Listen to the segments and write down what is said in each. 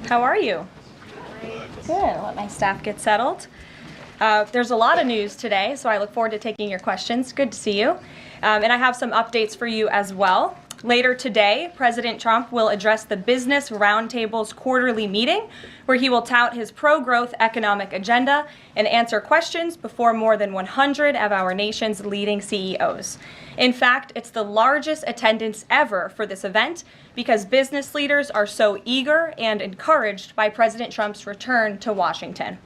How are you? Good. I'll let my staff get settled. There's a lot of news today, so I look forward to taking your questions. Good to see you. And I have some updates for you as well. Later today, President Trump will address the Business Roundtable's quarterly meeting, where he will tout his pro-growth economic agenda and answer questions before more than 100 of our nation's leading CEOs. In fact, it's the largest attendance ever for this event because business leaders are so eager and encouraged by President Trump's return to Washington.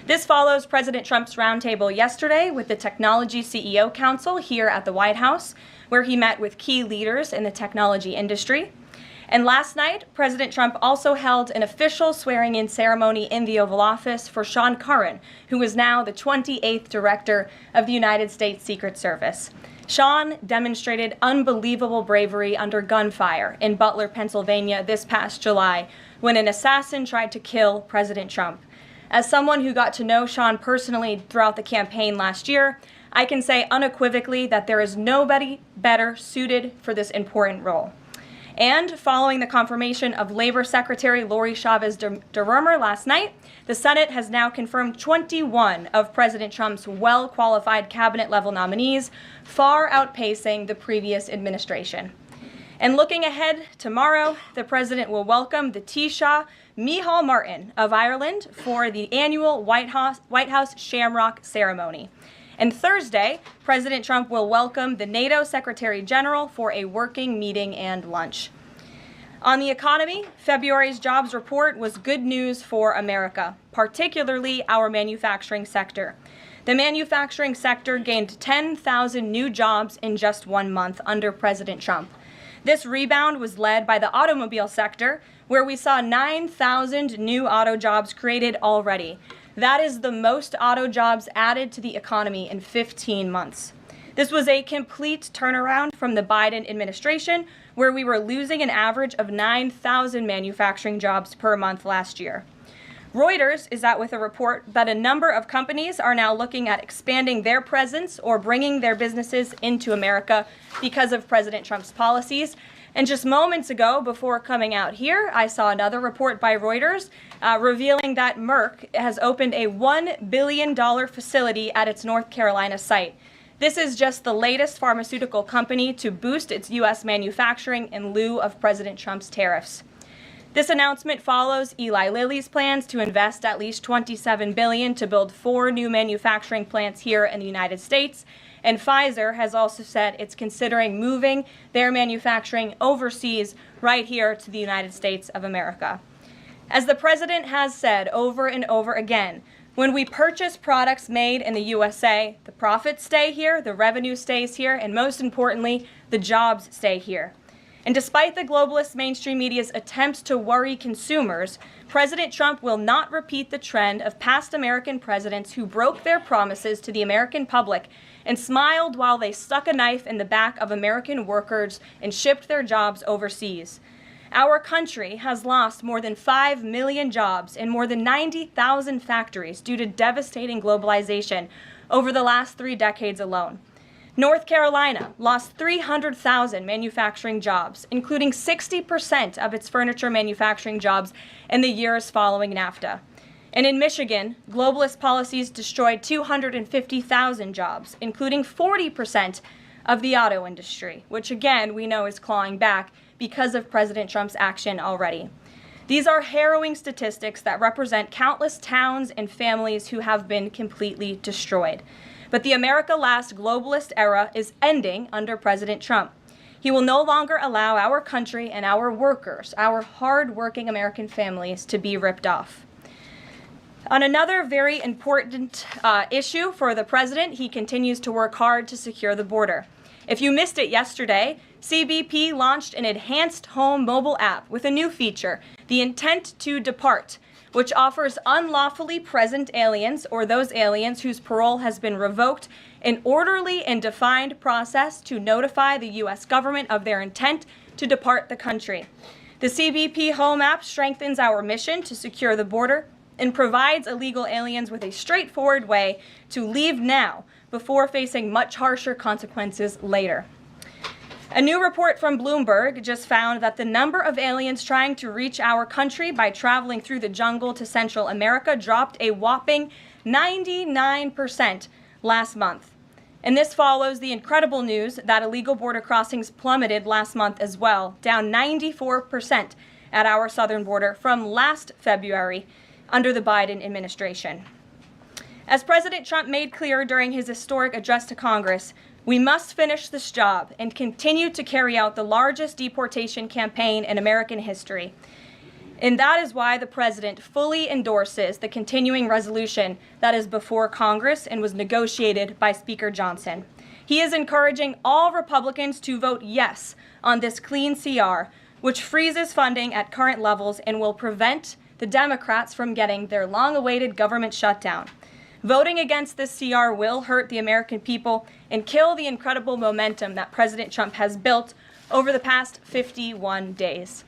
This follows President Trump's roundtable yesterday with the Technology CEO Council here at the White House, where he met with key leaders in the technology industry. And last night, President Trump also held an official swearing-in ceremony in the Oval Office for Sean Curran, who is now the 28th Director of the United States Secret Service. Sean demonstrated unbelievable bravery under gunfire in Butler, Pennsylvania this past July when an assassin tried to kill President Trump. As someone who got to know Sean personally throughout the campaign last year, I can say unequivocally that there is nobody better suited for this important role. And following the confirmation of Labor Secretary Lori Chavez DeRomer last night, the Senate has now confirmed 21 of President Trump's well-qualified cabinet-level nominees, far outpacing the previous administration. And looking ahead, tomorrow, the president will welcome the Taoiseach Micheál Martin of Ireland for the annual White House Shamrock ceremony. And Thursday, President Trump will welcome the NATO Secretary General for a working meeting and lunch. On the economy, February's jobs report was good news for America, particularly our manufacturing sector. The manufacturing sector gained 10,000 new jobs in just 1 month under President Trump. This rebound was led by the automobile sector, where we saw 9,000 new auto jobs created already. That is the most auto jobs added to the economy in 15 months. This was a complete turnaround from the Biden administration, where we were losing an average of 9,000 manufacturing jobs per month last year. Reuters is out with a report that a number of companies are now looking at expanding their presence or bringing their businesses into America because of President Trump's policies. And just moments ago, before coming out here, I saw another report by Reuters revealing that Merck has opened a $1 billion facility at its North Carolina site. This is just the latest pharmaceutical company to boost its U.S. manufacturing in lieu of President Trump's tariffs. This announcement follows Eli Lilly's plans to invest at least $27 billion to build 4 new manufacturing plants here in the United States. And Pfizer has also said it's considering moving their manufacturing overseas right here to the United States of America. As the president has said over and over again, when we purchase products made in the USA, the profits stay here, the revenue stays here, and most importantly, the jobs stay here. And despite the globalist mainstream media's attempts to worry consumers, President Trump will not repeat the trend of past American presidents who broke their promises to the American public and smiled while they stuck a knife in the back of American workers and shipped their jobs overseas. Our country has lost more than 5 million jobs in more than 90,000 factories due to devastating globalization over the last 3 decades alone. North Carolina lost 300,000 manufacturing jobs, including 60% of its furniture manufacturing jobs in the years following NAFTA. And in Michigan, globalist policies destroyed 250,000 jobs, including 40% of the auto industry, which again we know is clawing back because of President Trump's action already. These are harrowing statistics that represent countless towns and families who have been completely destroyed. But the America Last globalist era is ending under President Trump. He will no longer allow our country and our workers, our hard-working American families, to be ripped off. On another very important issue for the president, he continues to work hard to secure the border. If you missed it yesterday, CBP launched an enhanced home mobile app with a new feature, the Intent to Depart, which offers unlawfully present aliens or those aliens whose parole has been revoked an orderly and defined process to notify the U.S. government of their intent to depart the country. The CBP Home app strengthens our mission to secure the border and provides illegal aliens with a straightforward way to leave now before facing much harsher consequences later. A new report from Bloomberg just found that the number of aliens trying to reach our country by traveling through the jungle to Central America dropped a whopping 99% last month. And this follows the incredible news that illegal border crossings plummeted last month as well, down 94% at our southern border from last February under the Biden administration. As President Trump made clear during his historic address to Congress, we must finish this job and continue to carry out the largest deportation campaign in American history. And that is why the president fully endorses the continuing resolution that is before Congress and was negotiated by Speaker Johnson. He is encouraging all Republicans to vote yes on this clean CR, which freezes funding at current levels and will prevent the Democrats from getting their long-awaited government shutdown. Voting against this CR will hurt the American people and kill the incredible momentum that President Trump has built over the past 51 days.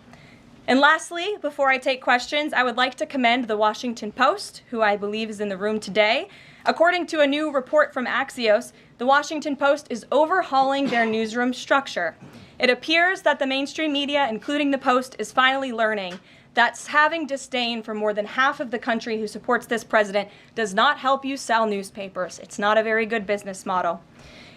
And lastly, before I take questions, I would like to commend the Washington Post, who I believe is in the room today. According to a new report from Axios, the Washington Post is overhauling their newsroom structure. It appears that the mainstream media, including the Post, is finally learning that having disdain for more than half of the country who supports this president does not help you sell newspapers. It's not a very good business model.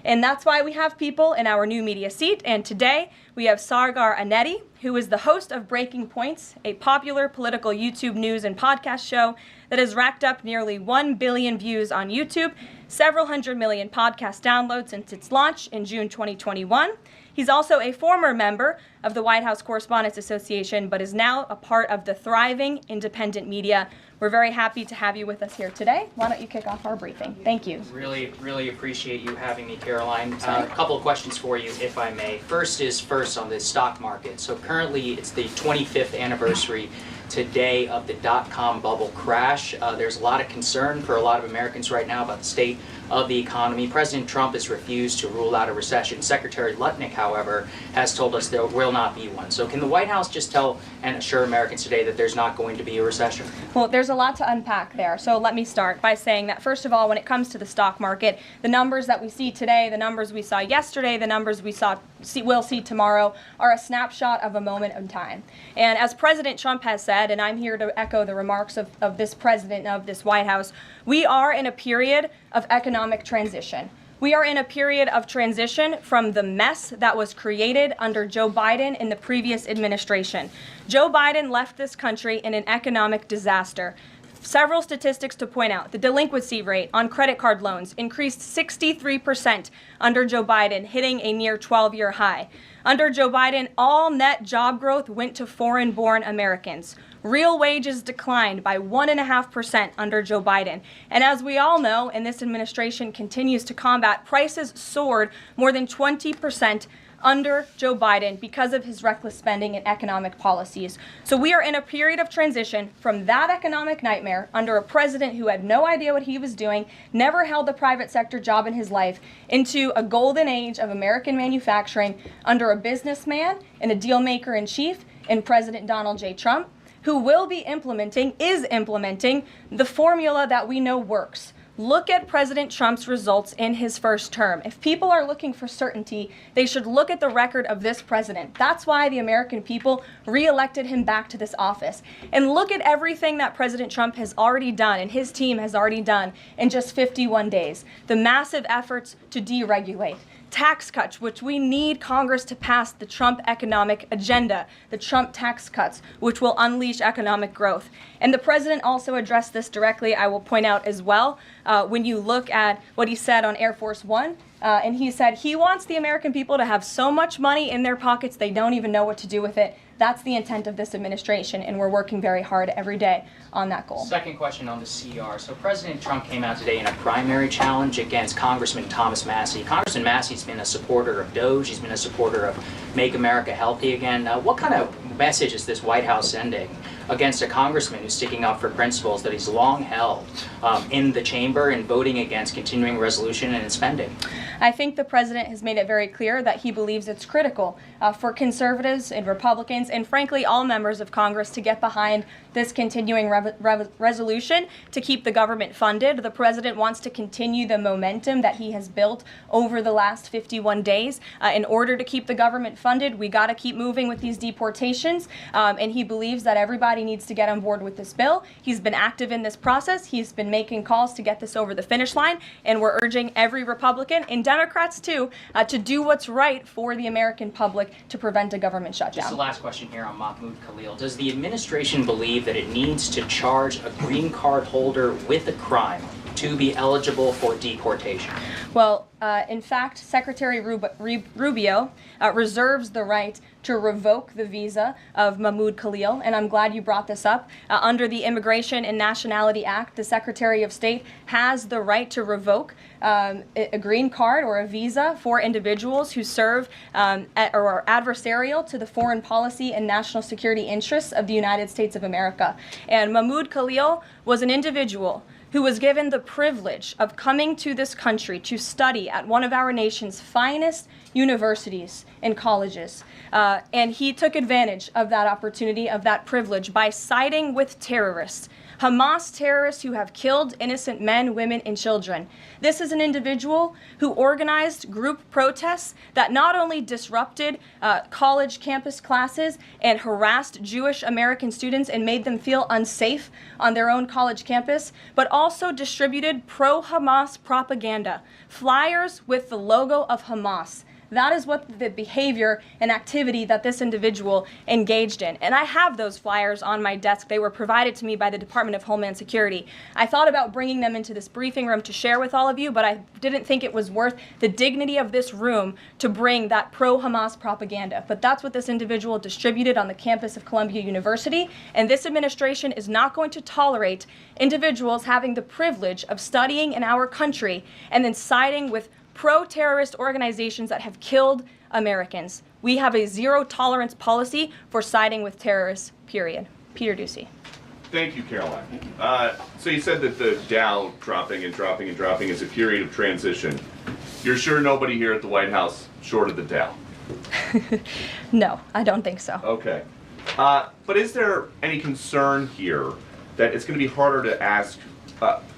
And that's why we have people in our new media seat. And today we have Sargar Anetti, who is the host of Breaking Points, a popular political YouTube news and podcast show that has racked up nearly 1 billion views on YouTube, several hundred million podcast downloads since its launch in June 2021. He's also a former member of the White House Correspondents Association, but is now a part of the thriving independent media. We're very happy to have you with us here today. Why don't you kick off our briefing? Thank you. Really appreciate you having me, Caroline. A couple of questions for you, if I may. First on the stock market. So currently it's the 25th anniversary today of the dot-com bubble crash. There's a lot of concern for a lot of Americans right now about the state of the economy. President Trump has refused to rule out a recession. Secretary Lutnick, however, has told us there will not be one. So can the White House just tell and assure Americans today that there's not going to be a recession? Well, there's a lot to unpack there. So let me start by saying that, first of all, when it comes to the stock market, the numbers that we see today, the numbers we saw yesterday, the numbers we'll see tomorrow are a snapshot of a moment in time. And as President Trump has said, and I'm here to echo the remarks of this president of this White House, we are in a period of economic transition. We are in a period of transition from the mess that was created under Joe Biden in the previous administration. Joe Biden left this country in an economic disaster. Several statistics to point out. The delinquency rate on credit card loans increased 63% under Joe Biden, hitting a near 12-year high. Under Joe Biden, all net job growth went to foreign-born Americans. Real wages declined by 1.5% under Joe Biden. And as we all know, and this administration continues to combat, prices soared more than 20% under Joe Biden because of his reckless spending and economic policies. So we are in a period of transition from that economic nightmare under a president who had no idea what he was doing, never held a private sector job in his life, into a golden age of American manufacturing under a businessman and a deal maker in chief in President Donald J. Trump, who is implementing the formula that we know works. Look at President Trump's results in his first term. If people are looking for certainty, they should look at the record of this president. That's why the American people re-elected him back to this office. And look at everything that President Trump has already done and his team has already done in just 51 days. The massive efforts to deregulate, tax cuts, which we need Congress to pass the Trump economic agenda, the Trump tax cuts, which will unleash economic growth. And the president also addressed this directly, I will point out as well, when you look at what he said on Air Force One. And he said he wants the American people to have so much money in their pockets they don't even know what to do with it. That's the intent of this administration, and we're working very hard every day on that goal. Second question on the CR. So President Trump came out today in a primary challenge against Congressman Thomas Massie. Congressman Massie's been a supporter of DOGE. He's been a supporter of Make America Healthy Again. What kind of message is this White House sending against a congressman who's sticking up for principles that he's long held in the chamber and voting against continuing resolution and spending? I think the president has made it very clear that he believes it's critical for conservatives and Republicans and frankly all members of Congress to get behind this continuing resolution to keep the government funded. The president wants to continue the momentum that he has built over the last 51 days. In order to keep the government funded, we got to keep moving with these deportations, and he believes that everybody needs to get on board with this bill. He's been active in this process. He's been making calls to get this over the finish line, and we're urging every Republican and Democrats too to do what's right for the American public to prevent a government shutdown. Just the last question here on Mahmoud Khalil. Does the administration believe that it needs to charge a green card holder with a crime to be eligible for deportation? Well, in fact, Secretary Rubio reserves the right to revoke the visa of Mahmoud Khalil, and I'm glad you brought this up. Under the Immigration and Nationality Act, the Secretary of State has the right to revoke a green card or a visa for individuals who serve or are adversarial to the foreign policy and national security interests of the United States of America. And Mahmoud Khalil was an individual who was given the privilege of coming to this country to study at one of our nation's finest universities and colleges. And he took advantage of that opportunity, of that privilege, by siding with terrorists, Hamas terrorists who have killed innocent men, women, and children. This is an individual who organized group protests that not only disrupted college campus classes and harassed Jewish American students and made them feel unsafe on their own college campus, but also distributed pro-Hamas propaganda, flyers with the logo of Hamas. That is what the behavior and activity that this individual engaged in. And I have those flyers on my desk. They were provided to me by the Department of Homeland Security. I thought about bringing them into this briefing room to share with all of you, but I didn't think it was worth the dignity of this room to bring that pro-Hamas propaganda. But that's what this individual distributed on the campus of Columbia University. And this administration is not going to tolerate individuals having the privilege of studying in our country and then siding with pro-terrorist organizations that have killed Americans. We have a zero-tolerance policy for siding with terrorists, period. Peter Ducey. Thank you, Caroline. So you said that the Dow dropping and dropping and dropping is a period of transition. You're sure nobody here at the White House shorted the Dow? No, I don't think so. Okay. But is there any concern here that it's going to be harder to ask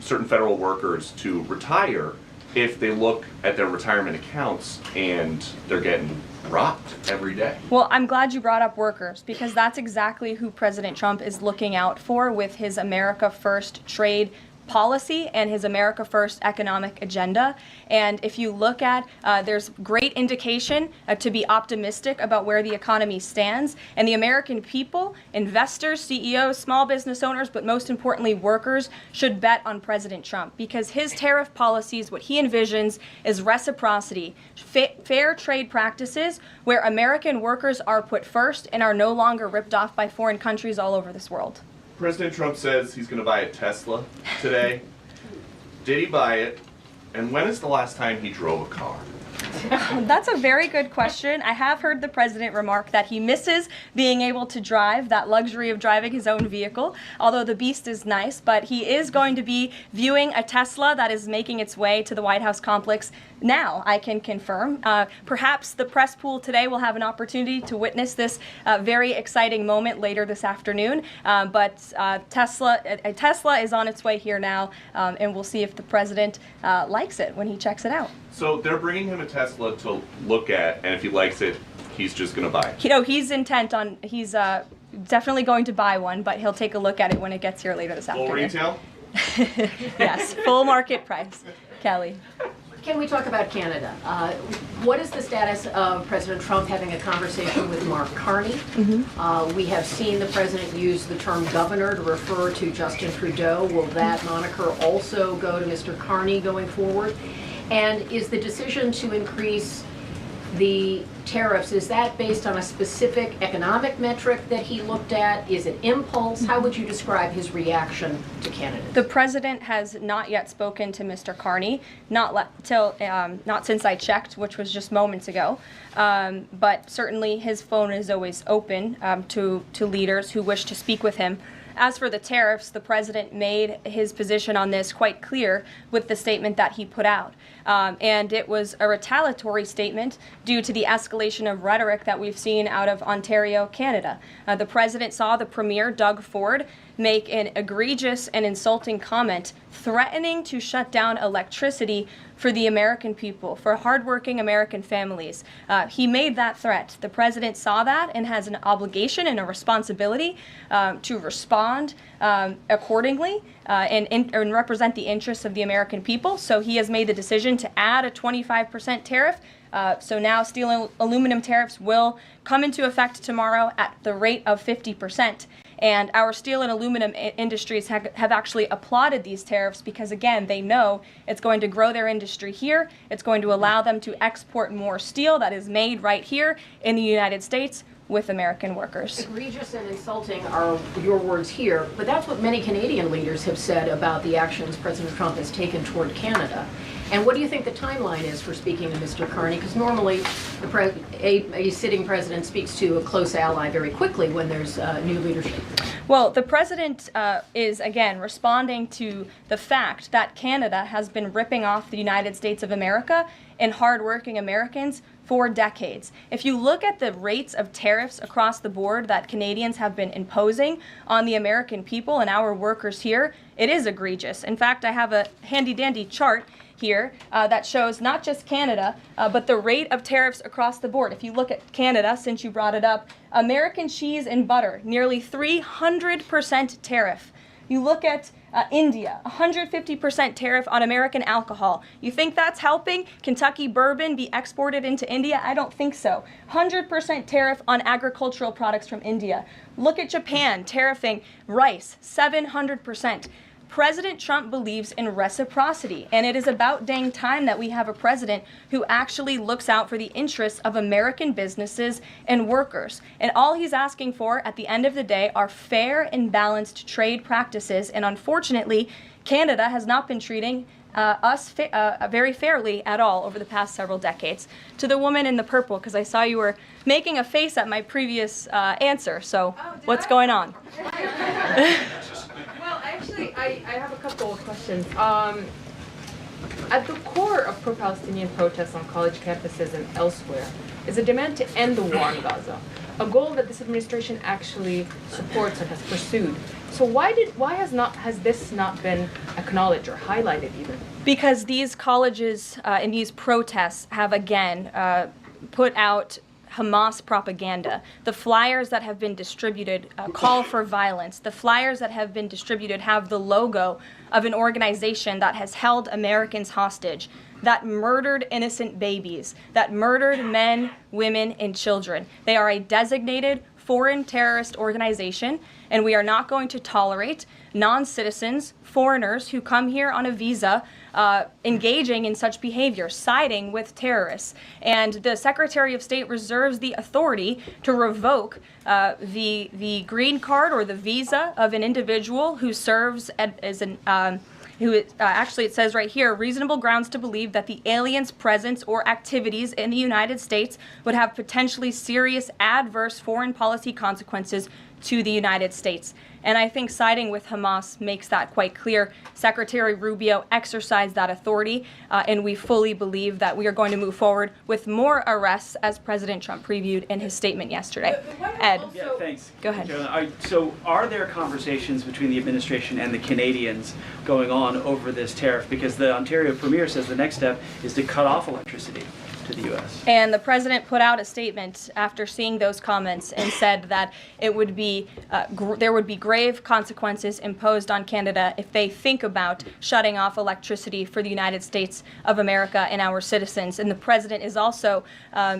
certain federal workers to retire if they look at their retirement accounts and they're getting robbed every day? Well, I'm glad you brought up workers, because that's exactly who President Trump is looking out for with his America First trade policy and his America First economic agenda. And if you look at, there's great indication to be optimistic about where the economy stands. And the American people, investors, CEOs, small business owners, but most importantly workers, should bet on President Trump, because his tariff policies, what he envisions is reciprocity, fair trade practices where American workers are put first and are no longer ripped off by foreign countries all over this world. President Trump says he's going to buy a Tesla today. Did he buy it? And when is the last time he drove a car? That's a very good question. I have heard the president remark that he misses being able to drive, that luxury of driving his own vehicle, although the beast is nice, but he is going to be viewing a Tesla that is making its way to the White House complex now, I can confirm. Perhaps the press pool today will have an opportunity to witness this very exciting moment later this afternoon, but Tesla is on its way here now, and we'll see if the president likes it when he checks it out. So they're bringing him a Tesla to look at, and if he likes it, he's just going to buy it. You know, he's intent on, he's definitely going to buy one, but he'll take a look at it when it gets here later this afternoon. Full retail? Yes, full market price. Kelly. Can we talk about Canada? What is the status of President Trump having a conversation with Mark Carney? Mm-hmm. We have seen the president use the term governor to refer to Justin Trudeau. Will that moniker also go to Mr. Carney going forward? And is the decision to increase the tariffs, is that based on a specific economic metric that he looked at? Is it impulse? How would you describe his reaction to candidates? The president has not yet spoken to Mr. Carney, not since I checked, which was just moments ago. But certainly his phone is always open to leaders who wish to speak with him. As for the tariffs, the president made his position on this quite clear with the statement that he put out. And it was a retaliatory statement due to the escalation of rhetoric that we've seen out of Ontario, Canada. The president saw the Premier, Doug Ford, make an egregious and insulting comment threatening to shut down electricity for the American people, for hardworking American families. He made that threat. The president saw that and has an obligation and a responsibility to respond accordingly and represent the interests of the American people. So he has made the decision to add a 25% tariff. So now steel and aluminum tariffs will come into effect tomorrow at the rate of 50%. And our steel and aluminum industries have actually applauded these tariffs because, again, they know it's going to grow their industry here. It's going to allow them to export more steel that is made right here in the United States with American workers. Egregious and insulting are your words here, but that's what many Canadian leaders have said about the actions President Trump has taken toward Canada. And what do you think the timeline is for speaking to Mr. Carney? Because normally a sitting president speaks to a close ally very quickly when there's new leadership. Well, the president is, again, responding to the fact that Canada has been ripping off the United States of America and hardworking Americans for decades. If you look at the rates of tariffs across the board that Canadians have been imposing on the American people and our workers here, it is egregious. In fact, I have a handy-dandy chart here that shows not just Canada, but the rate of tariffs across the board. If you look at Canada, since you brought it up, American cheese and butter, nearly 300% tariff. You look at India, 150% tariff on American alcohol. You think that's helping Kentucky bourbon be exported into India? I don't think so. 100% tariff on agricultural products from India. Look at Japan, tariffing rice, 700%. President Trump believes in reciprocity, and it is about dang time that we have a president who actually looks out for the interests of American businesses and workers. And all he's asking for at the end of the day are fair and balanced trade practices, and unfortunately, Canada has not been treating us very fairly at all over the past several decades. To the woman in the purple, because I saw you were making a face at my previous answer, so what's going on? Actually, I have a couple of questions. At the core of pro-Palestinian protests on college campuses and elsewhere is a demand to end the war in Gaza, a goal that this administration actually supports and has pursued. So why has this not been acknowledged or highlighted even? Because these colleges and these protests have again put out Hamas propaganda. The flyers that have been distributed call for violence. The flyers that have been distributed have the logo of an organization that has held Americans hostage, that murdered innocent babies, that murdered men, women, and children. They are a designated foreign terrorist organization, and we are not going to tolerate non-citizens, foreigners who come here on a visa engaging in such behavior, siding with terrorists. And the Secretary of State reserves the authority to revoke the green card or the visa of an individual who serves as an actually, it says right here, reasonable grounds to believe that the alien's presence or activities in the United States would have potentially serious adverse foreign policy consequences to the United States. And I think siding with Hamas makes that quite clear. Secretary Rubio exercised that authority, and we fully believe that we are going to move forward with more arrests, as President Trump previewed in his statement yesterday. Ed. Yeah, thanks. Go ahead. So are there conversations between the administration and the Canadians going on over this tariff? Because the Ontario Premier says the next step is to cut off electricity to the U.S. And the president put out a statement after seeing those comments and said that it would be there would be grave consequences imposed on Canada if they think about shutting off electricity for the United States of America and our citizens. And the president is also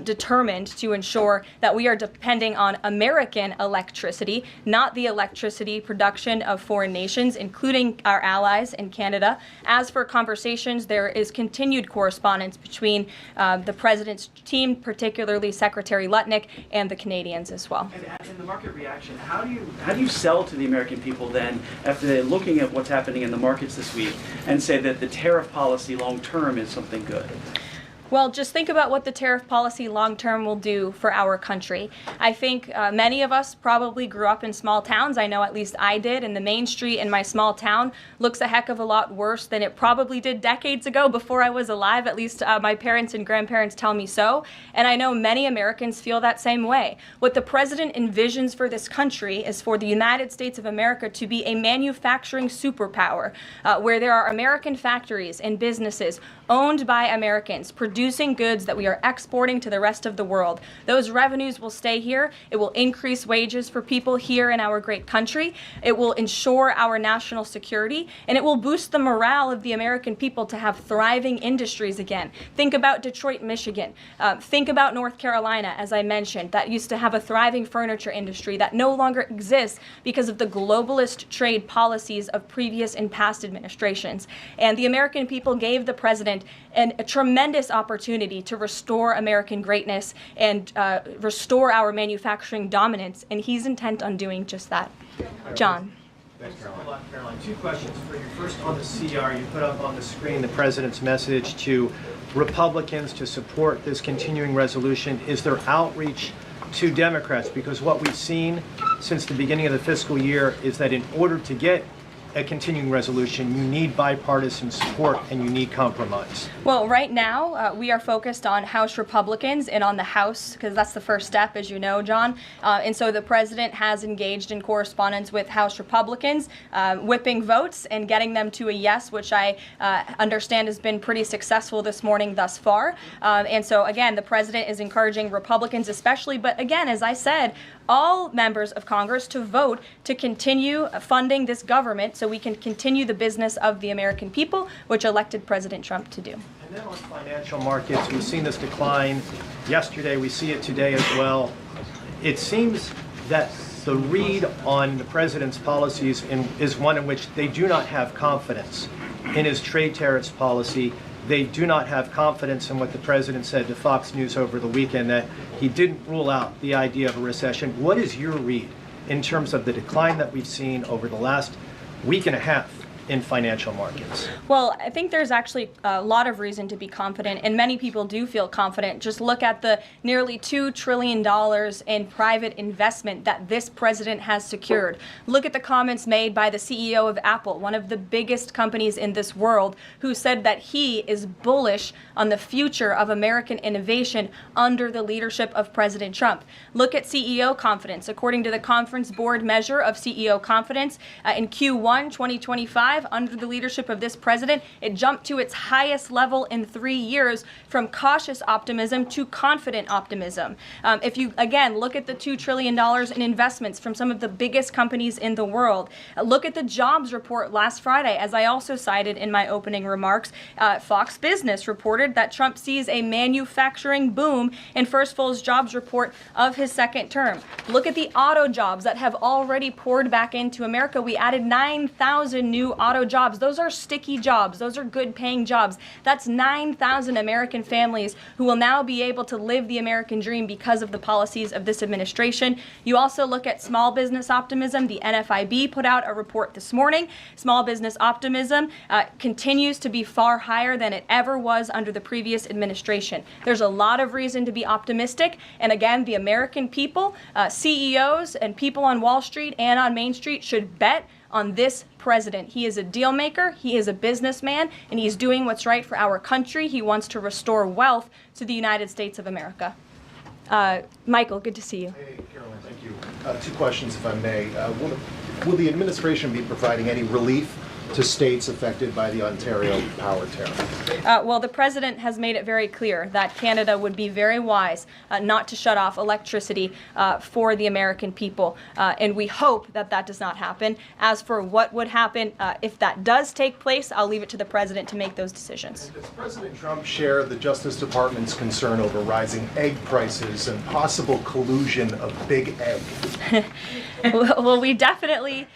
determined to ensure that we are depending on American electricity, not the electricity production of foreign nations, including our allies in Canada. As for conversations, there is continued correspondence between the president's team, particularly Secretary Lutnick and the Canadians as well. And in the market reaction, how do you sell to the American people then after they're looking at what's happening in the markets this week and say that the tariff policy long term is something good? Well, just think about what the tariff policy long-term will do for our country. I think many of us probably grew up in small towns. I know at least I did, and the main street in my small town looks a heck of a lot worse than it probably did decades ago before I was alive. At least my parents and grandparents tell me so. And I know many Americans feel that same way. What the president envisions for this country is for the United States of America to be a manufacturing superpower, where there are American factories and businesses owned by Americans, producing goods that we are exporting to the rest of the world. Those revenues will stay here. It will increase wages for people here in our great country. It will ensure our national security, and it will boost the morale of the American people to have thriving industries again. Think about Detroit, Michigan. Think about North Carolina, as I mentioned, that used to have a thriving furniture industry that no longer exists because of the globalist trade policies of previous and past administrations. And the American people gave the president a tremendous opportunity to restore American greatness and restore our manufacturing dominance, and he's intent on doing just that. John. Thanks, Caroline. Two questions for you. First, on the CR, you put up on the screen the president's message to Republicans to support this continuing resolution. Is there outreach to Democrats? Because what we've seen since the beginning of the fiscal year is that in order to get a continuing resolution, you need bipartisan support and you need compromise. Well, right now, we are focused on House Republicans and on the House, because that's the first step, as you know, John. And so the president has engaged in correspondence with House Republicans, whipping votes and getting them to a yes, which I understand has been pretty successful this morning thus far. And so, again, the president is encouraging Republicans especially, but again, as I said, all members of Congress to vote to continue funding this government so we can continue the business of the American people, which elected President Trump to do. And then on financial markets, we've seen this decline yesterday, we see it today as well. It seems that the read on the president's policies is one in which they do not have confidence in his trade tariffs policy. They do not have confidence in what the president said to Fox News over the weekend, that he didn't rule out the idea of a recession. What is your read in terms of the decline that we've seen over the last week and a half in financial markets? Well, I think there's actually a lot of reason to be confident, and many people do feel confident. Just look at the nearly $2 trillion in private investment that this president has secured. Look at the comments made by the CEO of Apple, one of the biggest companies in this world, who said that he is bullish on the future of American innovation under the leadership of President Trump. Look at CEO confidence. According to the Conference Board measure of CEO confidence, in Q1 2025, under the leadership of this president, it jumped to its highest level in 3 years, from cautious optimism to confident optimism. If you, again, look at the $2 trillion in investments from some of the biggest companies in the world, look at the jobs report last Friday, as I also cited in my opening remarks. Fox Business reported that Trump sees a manufacturing boom in first full jobs report of his second term. Look at the auto jobs that have already poured back into America. We added 9,000 new auto jobs. Those are sticky jobs. Those are good paying jobs. That's 9,000 American families who will now be able to live the American dream because of the policies of this administration. You also look at small business optimism. The NFIB put out a report this morning. Small business optimism continues to be far higher than it ever was under the previous administration. There's a lot of reason to be optimistic. And again, the American people, CEOs and people on Wall Street and on Main Street should bet on this president. He is a deal maker, he is a businessman, and he's doing what's right for our country. He wants to restore wealth to the United States of America. Michael, good to see you. Hey, Caroline, thank you. Two questions, if I may. Will the administration be providing any relief to states affected by the Ontario power tariff? Well, the president has made it very clear that Canada would be very wise not to shut off electricity for the American people, and we hope that that does not happen. As for what would happen if that does take place, I'll leave it to the president to make those decisions. Does President Trump share the Justice Department's concern over rising egg prices and possible collusion of big egg? Well, we definitely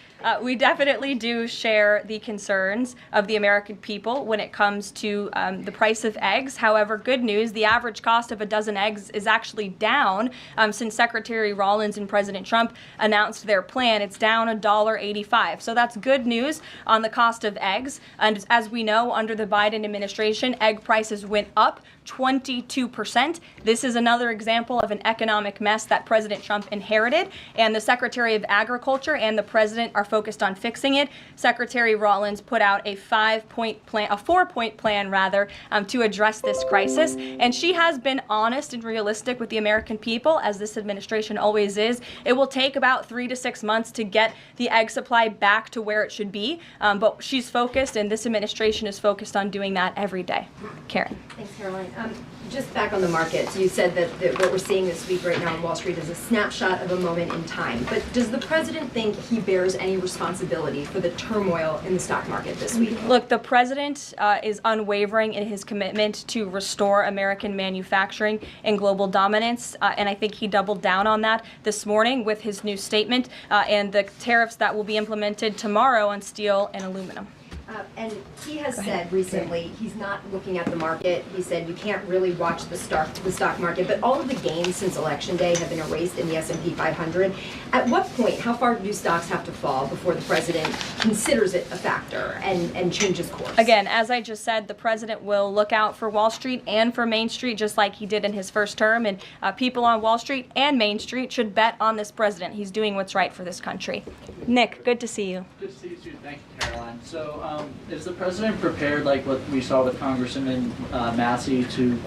We definitely do share the concerns of the American people when it comes to the price of eggs. However, good news, the average cost of a dozen eggs is actually down since Secretary Rollins and President Trump announced their plan. It's down $1.85. So that's good news on the cost of eggs. And as we know, under the Biden administration, egg prices went up 22%. This is another example of an economic mess that President Trump inherited, and the Secretary of Agriculture and the President are focused on fixing it. Secretary Rollins put out a 4-point plan rather, to address this crisis, and she has been honest and realistic with the American people, as this administration always is. It will take about 3 to 6 months to get the egg supply back to where it should be, but she's focused, and this administration is focused on doing that every day. Karen. Thanks, Caroline. Just back on the markets, you said that what we're seeing this week right now on Wall Street is a snapshot of a moment in time. But does the president think he bears any responsibility for the turmoil in the stock market this week? Look, the president is unwavering in his commitment to restore American manufacturing and global dominance, and I think he doubled down on that this morning with his new statement and the tariffs that will be implemented tomorrow on steel and aluminum. And he has said recently he's not looking at the market. He said you can't really watch the stock market, but all of the gains since Election Day have been erased in the S&P 500. At what point, how far do stocks have to fall before the president considers it a factor and changes course? Again, as I just said, the president will look out for Wall Street and for Main Street, just like he did in his first term, and people on Wall Street and Main Street should bet on this president. He's doing what's right for this country. Nick, good to see you. Good to see you too. Thank you, Caroline. So, is the president prepared, like what we saw with Congressman Massey, to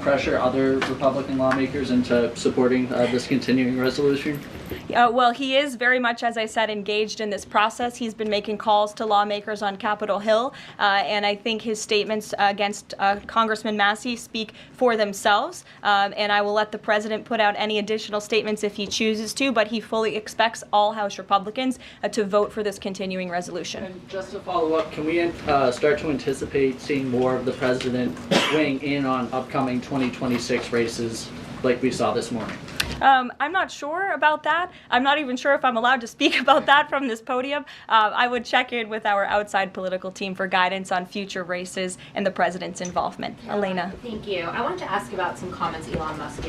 pressure other Republican lawmakers into supporting this continuing resolution? Well, he is very much, as I said, engaged in this process. He's been making calls to lawmakers on Capitol Hill, and I think his statements against Congressman Massey speak for themselves, and I will let the president put out any additional statements if he chooses to, but he fully expects all House Republicans to vote for this continuing resolution. And just to follow up, can we start to anticipate seeing more of the president weighing in on upcoming 2026 races like we saw this morning? I'm not sure about that. I'm not even sure if I'm allowed to speak about that from this podium. I would check in with our outside political team for guidance on future races and the president's involvement. Elena. Thank you. I wanted to ask about some comments Elon Musk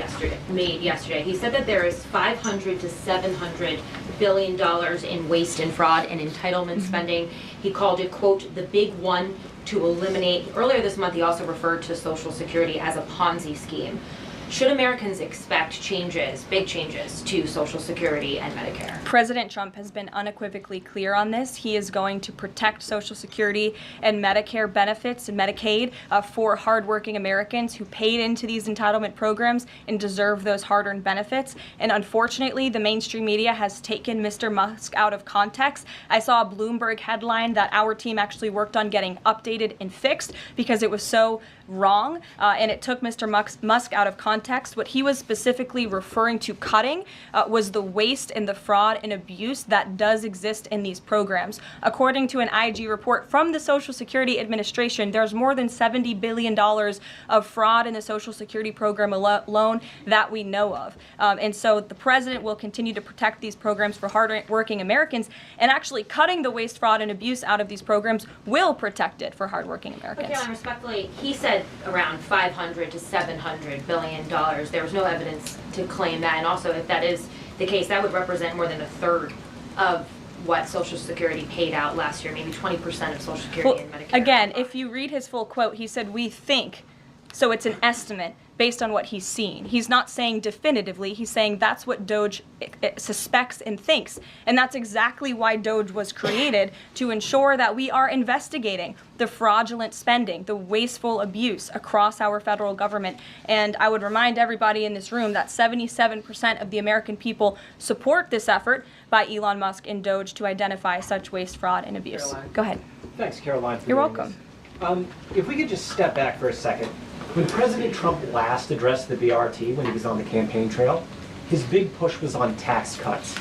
made yesterday. He said that there is $500 to $700 billion in waste and fraud and entitlement spending. He called it, quote, the big one to eliminate. Earlier this month, he also referred to Social Security as a Ponzi scheme. Should Americans expect changes, big changes, to Social Security and Medicare? President Trump has been unequivocally clear on this. He is going to protect Social Security and Medicare benefits and Medicaid for hardworking Americans who paid into these entitlement programs and deserve those hard-earned benefits. And unfortunately, the mainstream media has taken Mr. Musk out of context. I saw a Bloomberg headline that our team actually worked on getting updated and fixed because it was so wrong, and it took Mr. Musk out of context. What he was specifically referring to cutting was the waste and the fraud and abuse that does exist in these programs. According to an IG report from the Social Security Administration, there's more than $70 billion of fraud in the Social Security program alone that we know of. And so the president will continue to protect these programs for hard-working Americans, and actually cutting the waste, fraud, and abuse out of these programs will protect it for hardworking Americans. Okay, respectfully, he said around $500 to $700 billion. There was no evidence to claim that, and also if that is the case, that would represent more than a third of what Social Security paid out last year, maybe 20% of Social Security and Medicare. Again, if you read his full quote, he said, "We think," so it's an estimate based on what he's seen. He's not saying definitively, he's saying that's what DOGE suspects and thinks. And that's exactly why DOGE was created, to ensure that we are investigating the fraudulent spending, the wasteful abuse across our federal government. And I would remind everybody in this room that 77% of the American people support this effort by Elon Musk and DOGE to identify such waste, fraud, and abuse. Caroline. Go ahead. Thanks, Caroline. You're welcome. If we could just step back for a second. When President Trump last addressed the BRT when he was on the campaign trail, his big push was on tax cuts.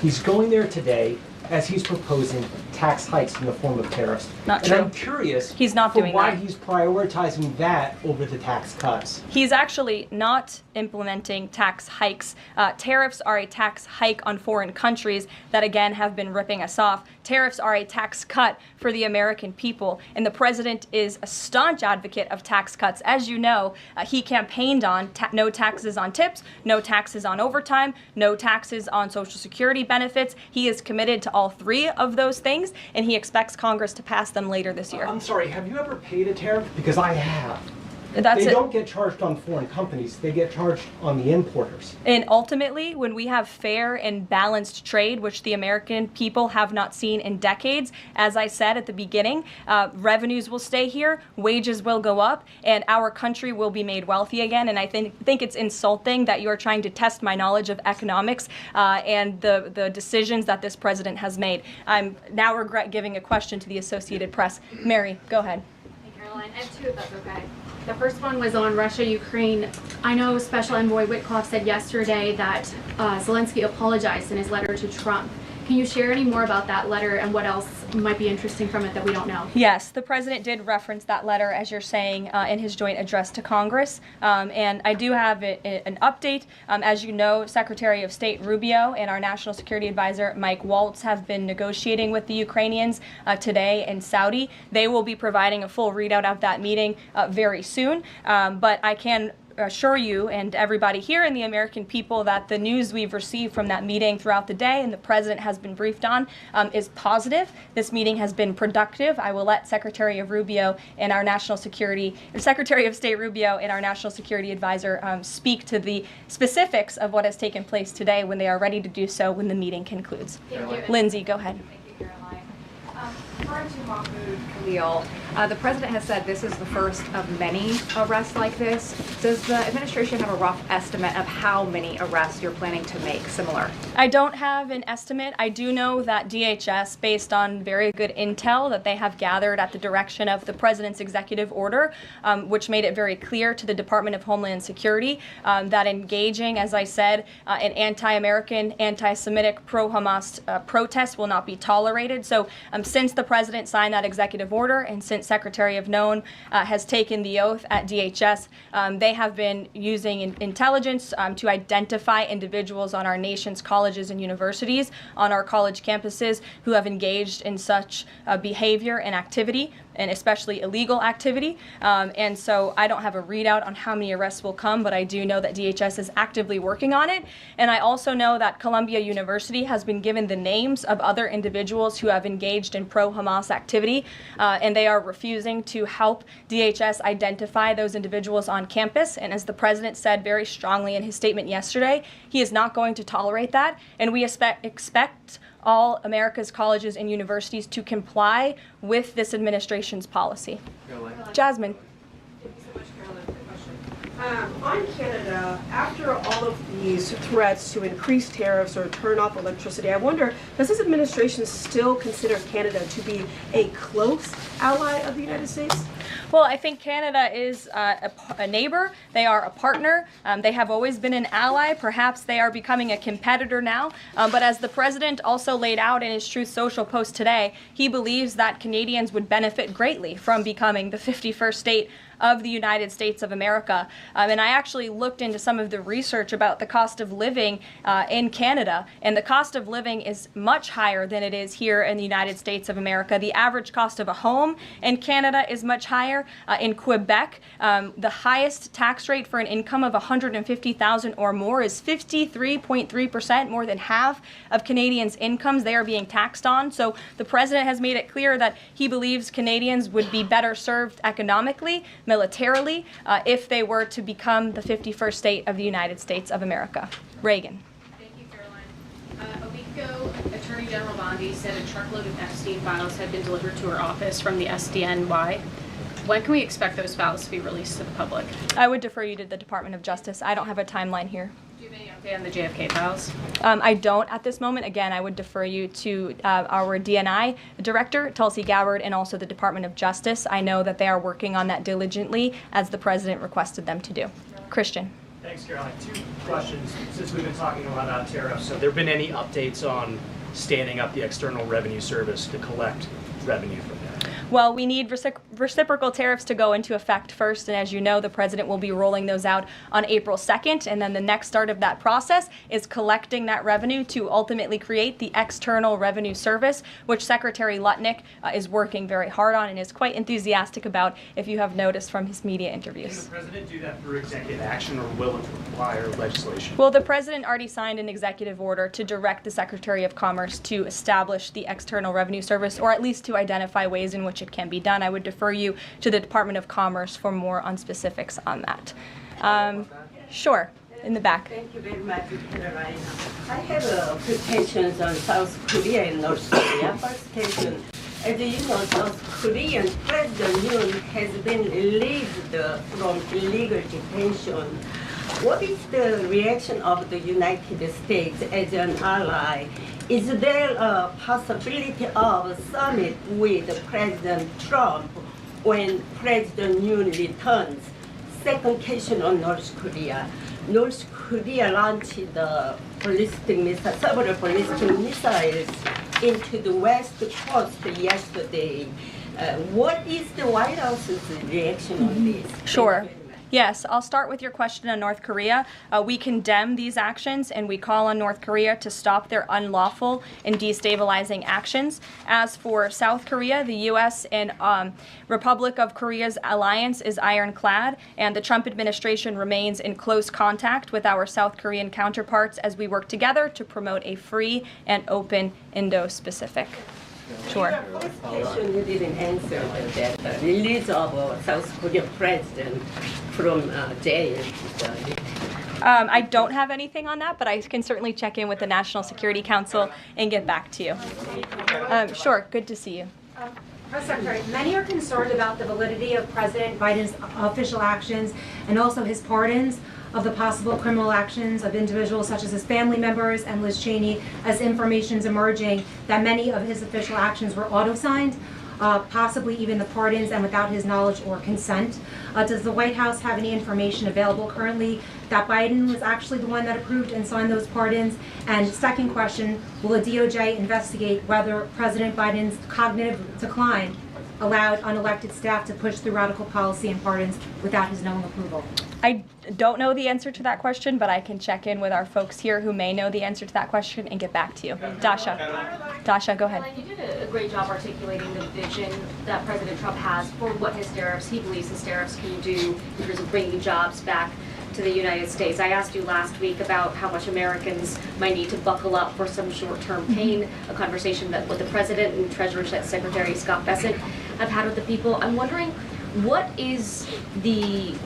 He's going there today as he's proposing tax hikes in the form of tariffs. Not and true. I'm curious He's not doing why that. he's prioritizing that over the tax cuts. He's actually not implementing tax hikes. Tariffs are a tax hike on foreign countries that, again, have been ripping us off. Tariffs are a tax cut for the American people, and the president is a staunch advocate of tax cuts. As you know, he campaigned on no taxes on tips, no taxes on overtime, no taxes on Social Security benefits. He is committed to all three of those things, and he expects Congress to pass them later this year. I'm sorry, have you ever paid a tariff? Because I have. That's They it. don't get charged on foreign companies, they get charged on the importers. And ultimately, when we have fair and balanced trade, which the American people have not seen in decades, as I said at the beginning, revenues will stay here, wages will go up, and our country will be made wealthy again. And I think it's insulting that you are trying to test my knowledge of economics and the decisions that this president has made. I'm now regret giving a question to the Associated Press. Mary, go ahead. Hey, Caroline. I have two, if that's okay. The first one was on Russia, Ukraine. I know Special Envoy Witkoff said yesterday that Zelensky apologized in his letter to Trump. Can you share any more about that letter and what else might be interesting from it that we don't know? Yes, the president did reference that letter, as you're saying, in his joint address to Congress. And I do have an update. As you know, Secretary of State Rubio and our National Security Advisor Mike Waltz have been negotiating with the Ukrainians today in Saudi. They will be providing a full readout of that meeting very soon. But I can assure you and everybody here and the American people that the news we've received from that meeting throughout the day and the president has been briefed on is positive. This meeting has been productive. I will let Secretary of State Rubio and our National Security Advisor speak to the specifics of what has taken place today when they are ready to do so when the meeting concludes. Lindsay, go ahead. Referring to Mahmoud Khalil, the president has said this is the first of many arrests like this. Does the administration have a rough estimate of how many arrests you're planning to make similar? I don't have an estimate. I do know that DHS, based on very good intel that they have gathered at the direction of the president's executive order, which made it very clear to the Department of Homeland Security that engaging, as I said, in anti-American, anti-Semitic, pro-Hamas protests will not be tolerated. So since the president signed that executive order and since Secretary of Known has taken the oath at DHS, they have been using intelligence to identify individuals on our nation's colleges and universities, on our college campuses, who have engaged in such behavior and activity, and especially illegal activity. And so I don't have a readout on how many arrests will come, but I do know that DHS is actively working on it. And I also know that Columbia University has been given the names of other individuals who have engaged in pro-Hamas activity, and they are refusing to help DHS identify those individuals on campus. And as the president said very strongly in his statement yesterday, he is not going to tolerate that, and we expect all America's colleges and universities to comply with this administration's policy. Jasmine. Thank you so much, Carolyn, for the question. On Canada, after all of these threats to increase tariffs or turn off electricity, I wonder, does this administration still consider Canada to be a close ally of the United States? Well, I think Canada is a neighbor. They are a partner. They have always been an ally. Perhaps they are becoming a competitor now. But as the president also laid out in his Truth Social post today, he believes that Canadians would benefit greatly from becoming the 51st state of the United States of America. And I actually looked into some of the research about the cost of living in Canada, and the cost of living is much higher than it is here in the United States of America. The average cost of a home in Canada is much higher. In Quebec, the highest tax rate for an income of $150,000 or more is 53.3%, more than half of Canadians' incomes they are being taxed on. So the president has made it clear that he believes Canadians would be better served economically, militarily, if they were to become the 51st state of the United States of America. Reagan. Thank you, Caroline. A week ago, Attorney General Bondi said a truckload of Epstein files had been delivered to her office from the SDNY. When can we expect those files to be released to the public? I would defer you to the Department of Justice. I don't have a timeline here. Do you have any update on the JFK files? I don't at this moment. Again, I would defer you to our DNI director, Tulsi Gabbard, and also the Department of Justice. I know that they are working on that diligently, as the president requested them to do. Christian. Thanks, Caroline. Two questions, since we've been talking a lot about tariffs. Have there been any updates on standing up the External Revenue Service to collect revenue from that? Well, we need reciprocal tariffs to go into effect first, and as you know, the president will be rolling those out on April 2nd, and then the next start of that process is collecting that revenue to ultimately create the External Revenue Service, which Secretary Lutnick is working very hard on and is quite enthusiastic about, if you have noticed from his media interviews. Can the president do that through executive action, or will it require legislation? Well, the president already signed an executive order to direct the Secretary of Commerce to establish the External Revenue Service, or at least to identify ways in which it can be done. I would defer you to the Department of Commerce for more on specifics on that. Sure, in the back. Thank you very much, Carolina. I have a few questions on South Korea and North Korea. First question, as you know, South Korean President Yoon has been released from illegal detention. What is the reaction of the United States as an ally? Is there a possibility of a summit with President Trump when President Yoon returns? Second question on North Korea. North Korea launched the several ballistic missiles into the West Coast yesterday. What is the White House's reaction on this? Sure. Yes, I'll start with your question on North Korea. We condemn these actions and we call on North Korea to stop their unlawful and destabilizing actions. As for South Korea, the U.S. and Republic of Korea's alliance is ironclad, and the Trump administration remains in close contact with our South Korean counterparts as we work together to promote a free and open Indo-Pacific. Sure. First question you didn't answer that release of South Korean president from jail. I don't have anything on that, but I can certainly check in with the National Security Council and get back to you. Sure, good to see you. Press Secretary, many are concerned about the validity of President Biden's official actions and also his pardons of the possible criminal actions of individuals such as his family members and Liz Cheney, as information is emerging that many of his official actions were auto-signed, possibly even the pardons, and without his knowledge or consent. Does the White House have any information available currently that Biden was actually the one that approved and signed those pardons? And second question, will the DOJ investigate whether President Biden's cognitive decline allowed unelected staff to push through radical policy and pardons without his knowing approval? I don't know the answer to that question, but I can check in with our folks here who may know the answer to that question and get back to you. Dasha, go ahead. You did a great job articulating the vision that President Trump has for what he believes his tariffs can do in terms of bringing jobs back to the United States. I asked you last week about how much Americans might need to buckle up for some short-term pain, a conversation that with the President and Treasury Secretary Scott Bessent have had with the people. I'm wondering,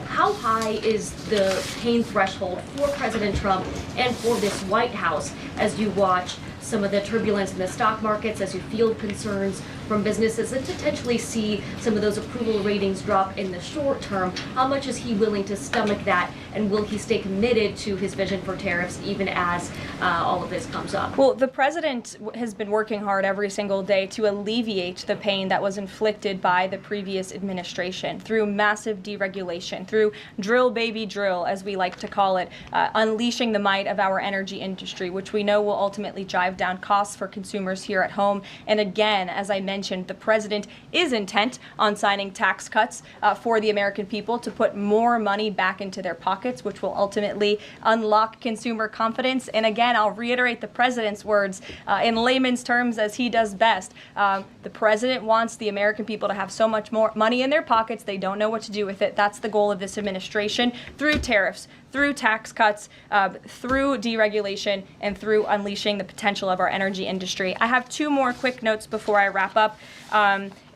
how high is the pain threshold for President Trump and for this White House as you watch some of the turbulence in the stock markets, as you field concerns from businesses and potentially see some of those approval ratings drop in the short term? How much is he willing to stomach that, and will he stay committed to his vision for tariffs even as all of this comes up? Well, the president has been working hard every single day to alleviate the pain that was inflicted by the previous administration through massive deregulation, through drill baby drill, as we like to call it, unleashing the might of our energy industry, which we know will ultimately drive down costs for consumers here at home. And again, as I mentioned, the president is intent on signing tax cuts for the American people to put more money back into their pockets, which will ultimately unlock consumer confidence. And again, I'll reiterate the president's words in layman's terms as he does best. The president wants the American people to have so much more money in their pockets, they don't know what to do with it. That's the goal of this administration, through tariffs, through tax cuts, through deregulation, and through unleashing the potential of our energy industry. I have two more quick notes before I wrap up.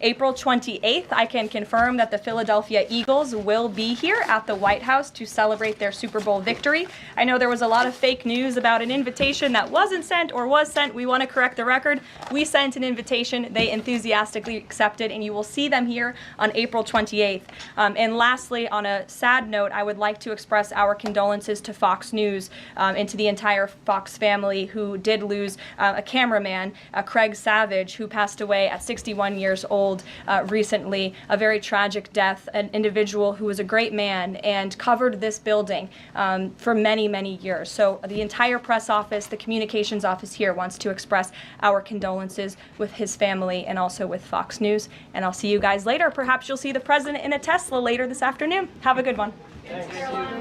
April 28th, I can confirm that the Philadelphia Eagles will be here at the White House to celebrate their Super Bowl victory. I know there was a lot of fake news about an invitation that wasn't sent or was sent. We want to correct the record. We sent an invitation. They enthusiastically accepted, and you will see them here on April 28th. And lastly, on a sad note, I would like to express our condolences to Fox News and to the entire Fox family who did lose a cameraman, Craig Savage, who passed away at 61 years old told recently, a very tragic death, an individual who was a great man and covered this building for many, many years. So the entire press office, the communications office here wants to express our condolences with his family and also with Fox News. And I'll see you guys later. Perhaps you'll see the president in a Tesla later this afternoon. Have a good one.